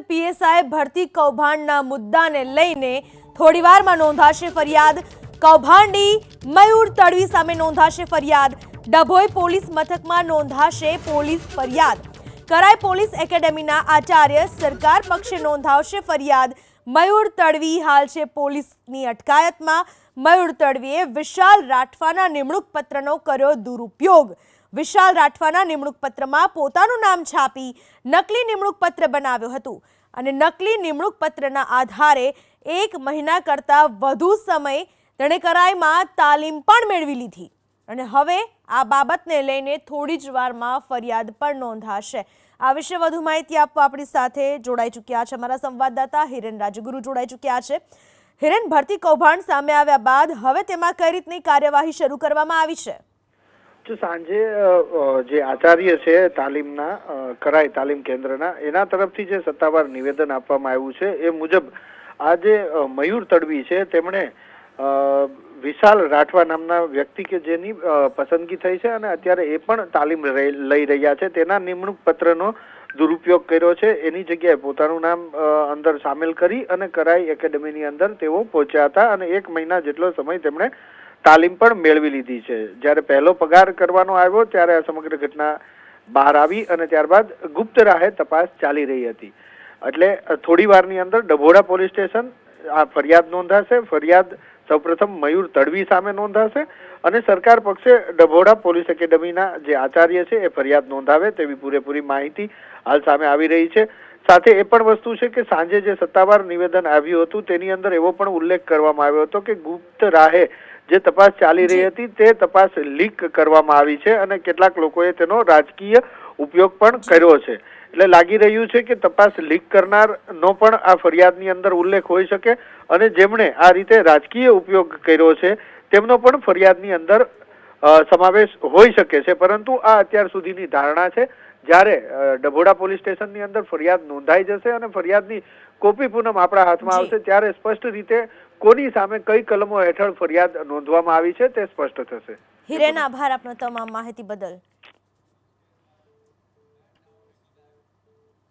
PSI ભરતી કૌભાંડના મુદ્દાને લઈને થોડીવારમાં નોંધાશે ફરિયાદ। કૌભાંડી મયુર તડવી સામે નોંધાશે ફરિયાદ। ડભોઈ પોલીસ મથકમાં નોંધાશે પોલીસ ફરિયાદ। કરાઈ પોલીસ એકેડેમીના આચાર્ય સરકાર પક્ષે નોંધાવશે ફરિયાદ। મયુર તડવી હાલ છે પોલીસની અટકાયતમાં। મયુર તડવીએ વિશાલ રાઠવાના નિમણૂક પત્રનો કર્યો દુરુપયોગ। વિશાલ રાઠવાના નિમણૂક પત્રમાં પોતાનું નામ છાપી નકલી નિમણૂક પત્ર બનાવ્યો હતો અને નકલી નિમણૂક પત્રના આધારે 1 મહિના કરતા વધુ સમય તેણે કરાઈમાં તાલીમ પણ મેળવી લીધી અને હવે આ બાબતને લઈને થોડી જ વારમાં ફરિયાદ પણ નોંધાશે। આ વિશે વધુ માહિતી આપવા આપણી સાથે જોડાઈ ચૂક્યા છે અમારા સંવાદદાતા હિરેન રાજગુરુ જોડાઈ ચૂક્યા છે। હિરેન, ભરતી કૌભાંડ સામે આવ્યા બાદ હવે તેમાં કઈ રીતની કાર્યવાહી શરૂ કરવામાં આવી છે? સાંજે જે આચાર્ય છે તાલીમના કરાઈ તાલીમ કેન્દ્રના એના તરફથી જે સત્તાવાર નિવેદન આપવામાં આવ્યું છે એ મુજબ આ જે મયુર તડવી છે તેમણે વિશાલ રાઠવા નામના વ્યક્તિ કે જેની પસંદગી થઈ છે અને અત્યારે એ પણ તાલીમ લઈ રહ્યા છે તેના નિમણૂક પત્રનો દુરુપયોગ કર્યો છે। એની જગ્યાએ પોતાનું નામ અંદર સામેલ કરી અને કરાઈ એકેડેમીની અંદર તેઓ પહોંચ્યા હતા અને 1 મહિના જેટલો સમય તેમણે તાલીમ પણ મેળવી લીધી છે। જ્યારે પહેલો પગાર કરવાનો આવ્યો ત્યારે આ સમગ્ર ઘટના બહાર આવી અને ત્યારબાદ ગુપ્ત રાહે તપાસ ચાલી રહી હતી। એટલે થોડી વારની અંદર ડભોડા પોલીસ સ્ટેશન આ ફરિયાદ નોંધાશે। ફરિયાદ સૌપ્રથમ મયુર તડવી સામે નોંધાશે અને સરકાર પક્ષે ડભોડા પોલીસ એકેડેમીના જે આચાર્ય છે એ ફરિયાદ નોંધાવે તેવી પૂરેપૂરી માહિતી હાલ સામે આવી રહી છે। સાથે એ પણ વસ્તુ છે કે સાંજે જે સત્તાવાર નિવેદન આવ્યું હતું તેની અંદર એવો પણ ઉલ્લેખ કરવામાં આવ્યો હતો કે ગુપ્ત રાહે જે તપાસ ચાલી રહી હતી તે તપાસ લીક કરવામાં આવી છે અને કેટલાક લોકોએ તેનો રાજકીય ઉપયોગ પણ કર્યો છે। એટલે લાગી રહ્યું છે કે તપાસ લીક કરનારનો પણ આ ફરિયાદની અંદર ઉલ્લેખ હોઈ શકે અને જેમણે આ રીતે રાજકીય ઉપયોગ કર્યો છે તેમનો પણ ફરિયાદની અંદર સમાવેશ હોઈ શકે છે। પરંતુ આ અત્યાર સુધીની ધારણા છે। જ્યારે ડભોડા પોલીસ સ્ટેશનની અંદર ફરિયાદ નોંધાઈ જશે અને ફરિયાદની કોપી પૂનમ આપણા હાથમાં આવશે ત્યારે સ્પષ્ટ રીતે કોની સામે કઈ કલમો હેઠળ ફરિયાદ નોંધવામાં આવી છે તે સ્પષ્ટ થશે। હિરેન, આભાર આપનો તમામ માહિતી બદલ।